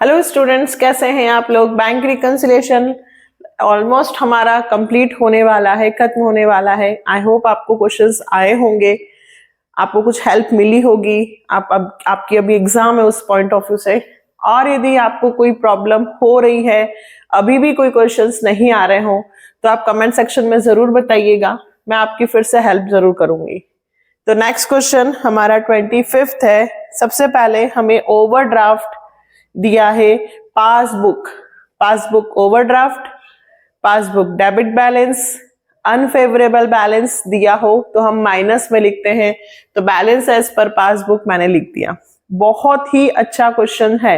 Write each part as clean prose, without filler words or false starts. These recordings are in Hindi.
हेलो स्टूडेंट्स, कैसे हैं आप लोग। बैंक रिकंसिलिएशन ऑलमोस्ट हमारा कंप्लीट होने वाला है, खत्म होने वाला है। आई होप आपको क्वेश्चंस आए होंगे, आपको कुछ हेल्प मिली होगी। आपकी अभी एग्जाम है उस पॉइंट ऑफ व्यू से। और यदि आपको कोई प्रॉब्लम हो रही है, अभी भी कोई क्वेश्चंस नहीं आ रहे हो, तो आप कमेंट सेक्शन में जरूर बताइएगा, मैं आपकी फिर से हेल्प जरूर करूंगी। तो नेक्स्ट क्वेश्चन हमारा 25th है। सबसे पहले हमें ओवरड्राफ्ट दिया है, passbook overdraft, passbook debit balance, unfavourable balance दिया हो तो हम माइनस में लिखते हैं, तो बैलेंस एज पर पासबुक मैंने लिख दिया। बहुत ही अच्छा क्वेश्चन है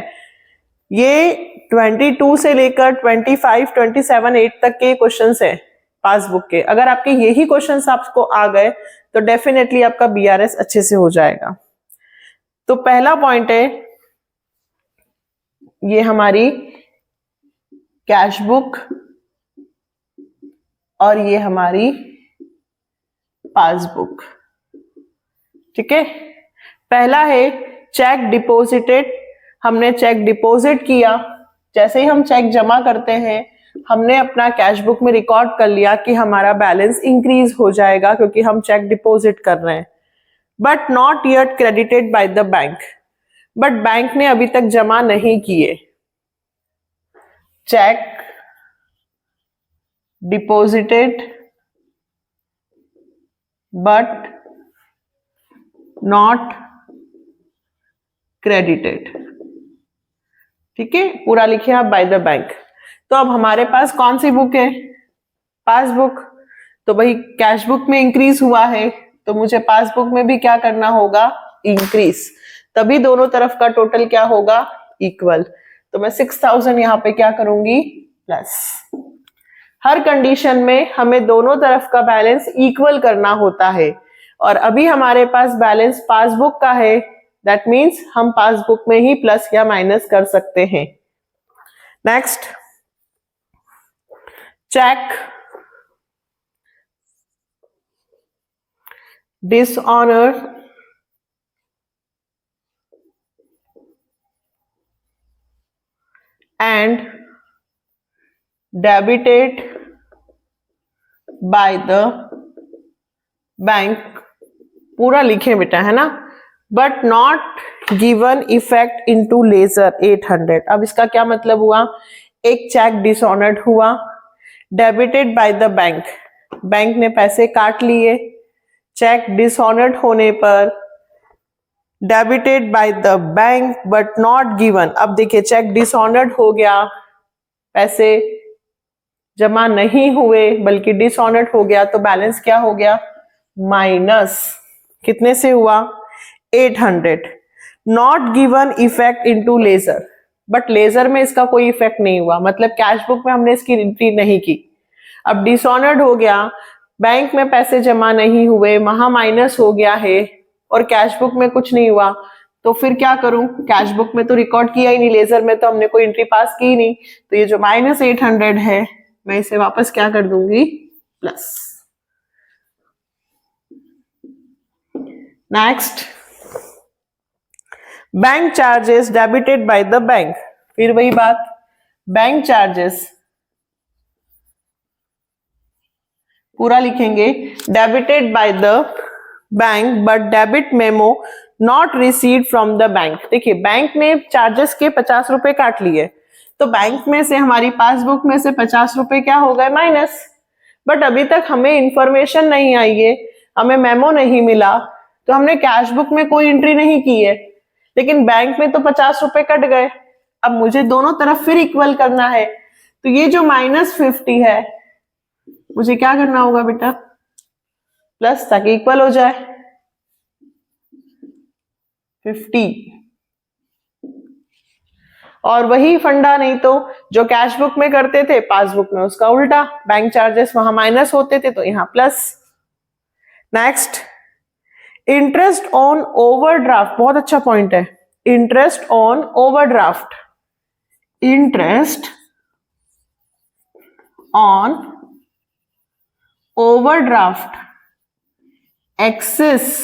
ये। 22 से लेकर 25, 27, 8 तक के क्वेश्चंस है पासबुक के। अगर आपके यही क्वेश्चंस आपको आ गए तो डेफिनेटली आपका बीआरएस अच्छे से हो जाएगा। तो पहला पॉइंट है, ये हमारी कैश बुक और ये हमारी पासबुक। ठीक है, पहला है चेक डिपॉजिटेड। हमने चेक डिपॉजिट किया। जैसे ही हम चेक जमा करते हैं, हमने अपना कैश बुक में रिकॉर्ड कर लिया कि हमारा बैलेंस इंक्रीज हो जाएगा क्योंकि हम चेक डिपॉजिट कर रहे हैं। But not yet credited bye the bank, but bank ने अभी तक जमा नहीं किए। Check deposited but not credited. ठीक है, पूरा लिखिए आप, बाय द बैंक। तो अब हमारे पास कौन सी बुक है, पासबुक। तो भाई कैश बुक में इंक्रीज हुआ है तो मुझे पासबुक में भी क्या करना होगा, इंक्रीज, तभी दोनों तरफ का टोटल क्या होगा, इक्वल। तो मैं 6000 यहां पे क्या करूंगी, प्लस। हर कंडीशन में हमें दोनों तरफ का बैलेंस इक्वल करना होता है, और अभी हमारे पास बैलेंस पासबुक का है, दैट मीन्स हम पासबुक में ही प्लस या माइनस कर सकते हैं। Next, cheque dishonour and debited by the bank, पूरा लिखे बेटा, है ना। But not given effect into ledger 800। अब इसका क्या मतलब हुआ, एक चेक डिसऑनर्ड हुआ, debited by the bank, bank ने पैसे काट लिए। चेक डिसऑनर्ड होने पर debited by the bank but not given. अब देखिए चेक डिसऑनर्ड हो गया, पैसे जमा नहीं हुए बल्कि डिसऑनर्ड हो गया, तो बैलेंस क्या हो गया, माइनस। कितने से हुआ, 800। Not given effect into ledger, but ledger में इसका कोई इफेक्ट नहीं हुआ, मतलब कैश बुक में हमने इसकी एंट्री नहीं की। अब डिसऑनर्ड हो गया, बैंक में पैसे जमा नहीं हुए, वहां माइनस हो गया है, और कैश बुक में कुछ नहीं हुआ, तो फिर क्या करूं, कैश बुक में तो रिकॉर्ड किया ही नहीं, लेजर में तो हमने कोई एंट्री पास की ही नहीं, तो ये जो -800 है मैं इसे वापस क्या कर दूंगी, plus. Next, bank charges debited by the bank. फिर वही बात, बैंक चार्जेस पूरा लिखेंगे, debited by the bank but debit memo not received from the bank. देखिए बैंक ने चार्जेस के 50 रुपए काट लिए, तो बैंक में से हमारी पासबुक में से 50 रुपए क्या हो गए, माइनस। बट अभी तक हमें इंफॉर्मेशन नहीं आई है, हमें मेमो नहीं मिला, तो हमने कैश बुक में कोई एंट्री नहीं की है, लेकिन बैंक में तो 50 रुपए कट गए। अब मुझे दोनों तरफ फिर इक्वल करना है, तो ये जो -50 है मुझे क्या करना होगा बेटा, प्लस, ताकि इक्वल हो जाए 50। और वही फंडा, नहीं तो जो कैश बुक में करते थे पासबुक में उसका उल्टा, बैंक चार्जेस वहां माइनस होते थे तो यहां plus. Next, interest on overdraft, बहुत अच्छा पॉइंट है, interest on overdraft, interest on overdraft excess.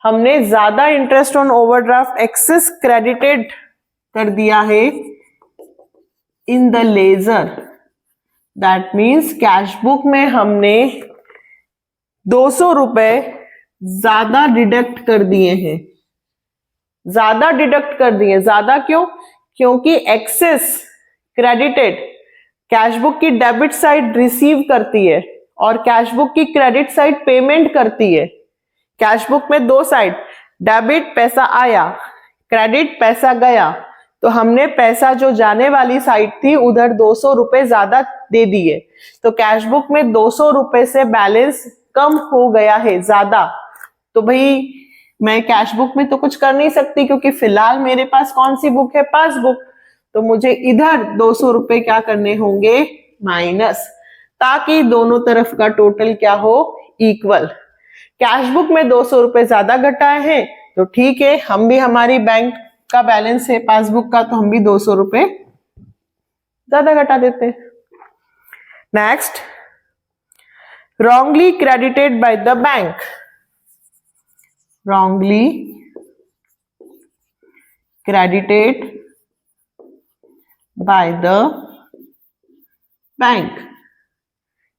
हमने ज्यादा interest on overdraft excess credited कर दिया है in the ledger, that means cash book में हमने 200 रुपए ज्यादा डिडक्ट कर दिए हैं, ज्यादा डिडक्ट कर दिए। ज्यादा क्यों? क्योंकि एक्सेस क्रेडिटेड कैश बुक की डेबिट साइड रिसीव करती है और कैश बुक की क्रेडिट साइड पेमेंट करती है। कैश बुक में दो साइड, डेबिट पैसा आया, क्रेडिट पैसा गया, तो हमने पैसा जो जाने वाली साइड थी उधर 200 रुपए ज्यादा दे दिए, तो कैश बुक में 200 रुपए से बैलेंस कम हो गया है ज्यादा। तो भाई मैं कैश बुक में तो कुछ कर नहीं सकती क्योंकि फिलहाल मेरे पास कौन सी बुक है? पासबुक। तो मुझे इधर 200 रुपए क्या करने होंगे? माइनस, ताकि दोनों तरफ का टोटल क्या हो? इक्वल। कैश बुक में 200 रुपए ज्यादा घटाए हैं तो ठीक है, हम भी, हमारी बैंक का बैलेंस है पासबुक का, तो हम भी 200 रुपए ज्यादा घटा देते हैं। Next, wrongly credited by the bank, wrongly credited by the bank।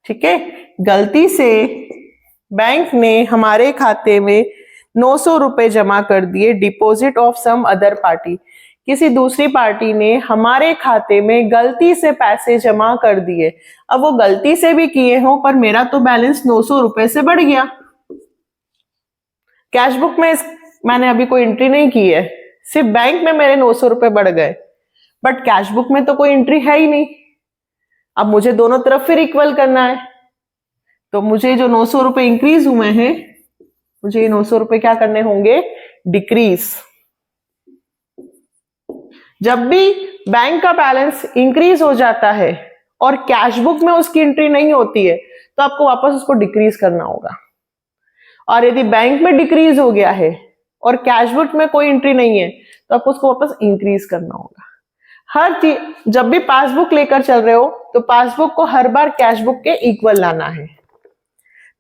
ठीक है, गलती से बैंक ने हमारे खाते में 900 रुपए जमा कर दिए, deposit of some other party, किसी दूसरी पार्टी ने हमारे खाते में गलती से पैसे जमा कर दिए। अब वो गलती से भी किए हों पर मेरा तो बैलेंस 900 रुपए से बढ़ गया। कैश बुक में मैंने अभी कोई एंट्री नहीं की है, सिर्फ बैंक में मेरे 900 रुपए बढ़ गए, बट कैश बुक में तो कोई एंट्री है ही नहीं। अब मुझे दोनों तरफ फिर इक्वल करना है, तो मुझे जो 900 रुपए इंक्रीज हुए हैं, मुझे ये 900 रुपए क्या करने होंगे? डिक्रीज। जब भी बैंक का बैलेंस इंक्रीज हो जाता है और कैश बुक में उसकी एंट्री नहीं होती है तो आपको वापस उसको डिक्रीज करना होगा। और यदि बैंक में डिक्रीज हो गया है और कैश बुक में कोई एंट्री नहीं है तो आपको उसको वापस इंक्रीज करना होगा। हर चीज, जब भी पासबुक लेकर चल रहे हो तो पासबुक को हर बार कैश बुक के इक्वल लाना है।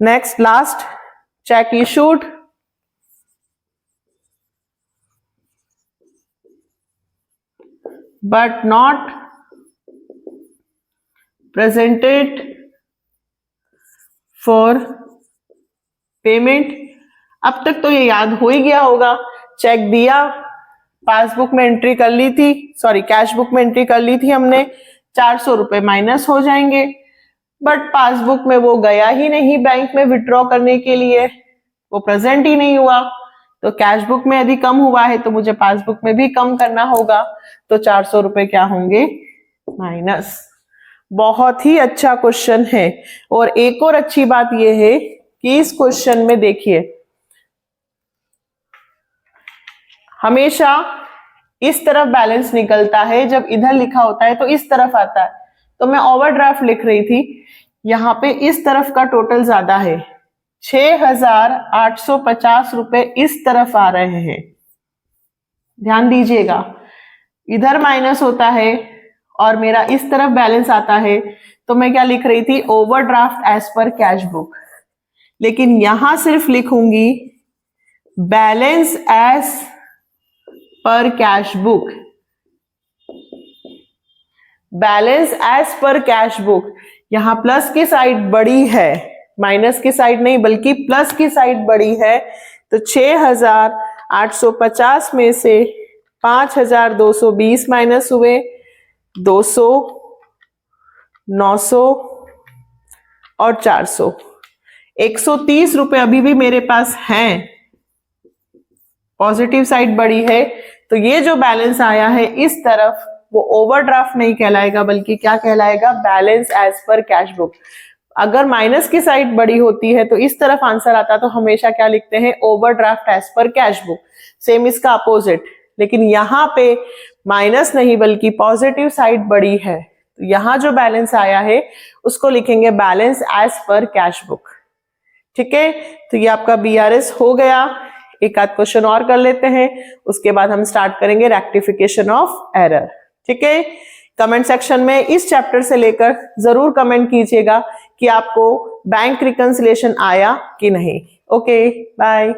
Next, last, check issued, but not presented for payment। अब तक तो ये याद हो ही गया होगा, चेक दिया, पासबुक में एंट्री कर ली थी, सॉरी कैश बुक में एंट्री कर ली थी हमने, 400 रुपए माइनस हो जाएंगे, बट पासबुक में वो गया ही नहीं बैंक में विड्रॉ करने के लिए, वो प्रेजेंट ही नहीं हुआ। तो कैश बुक में यदि कम हुआ है तो मुझे पासबुक में भी कम करना होगा, तो 400 रुपए क्या होंगे? माइनस। बहुत ही अच्छा क्वेश्चन है। और एक और अच्छी बात यह है कि इस क्वेश्चन में देखिए, हमेशा इस तरफ बैलेंस निकलता है, जब इधर लिखा होता है तो इस तरफ आता है। तो मैं ओवरड्राफ्ट लिख रही थी, यहां पे इस तरफ का टोटल ज्यादा है, 6,850 रुपए इस तरफ आ रहे हैं। ध्यान दीजिएगा, इधर माइनस होता है और मेरा इस तरफ बैलेंस आता है, तो मैं क्या लिख रही थी? Overdraft as per cash book. लेकिन यहां सिर्फ लिखूंगी balance as per cash book, balance as per cash book. यहां प्लस की साइड बड़ी है, माइनस की साइड नहीं बल्कि प्लस की साइड बड़ी है, तो 6,850 में से 5,220 माइनस हुए, 200, 900 और 400, 130 रुपए अभी भी मेरे पास हैं, पॉजिटिव साइड बड़ी है, तो ये जो बैलेंस आया है इस तरफ वो ओवरड्राफ्ट नहीं कहलाएगा बल्कि क्या कहलाएगा? Balance as per cash book. अगर माइनस की साइड बड़ी होती है तो इस तरफ आंसर आता, तो हमेशा क्या लिखते हैं? Overdraft as per cash book. Same इसका अपोजिट, लेकिन यहां पे माइनस नहीं बल्कि पॉजिटिव साइड बड़ी है, तो यहां जो बैलेंस आया है उसको लिखेंगे balance as per cash book. ठीक है, तो ये आपका BRS हो गया। एक आध क्वेश्चन और कर लेते हैं, उसके बाद हम स्टार्ट करेंगे रेक्टिफिकेशन ऑफ एरर। ठीक है, कमेंट सेक्शन में इस चैप्टर से लेकर जरूर कमेंट कीजिएगा कि आपको बैंक रिकंसिलिएशन आया कि नहीं। Okay, bye.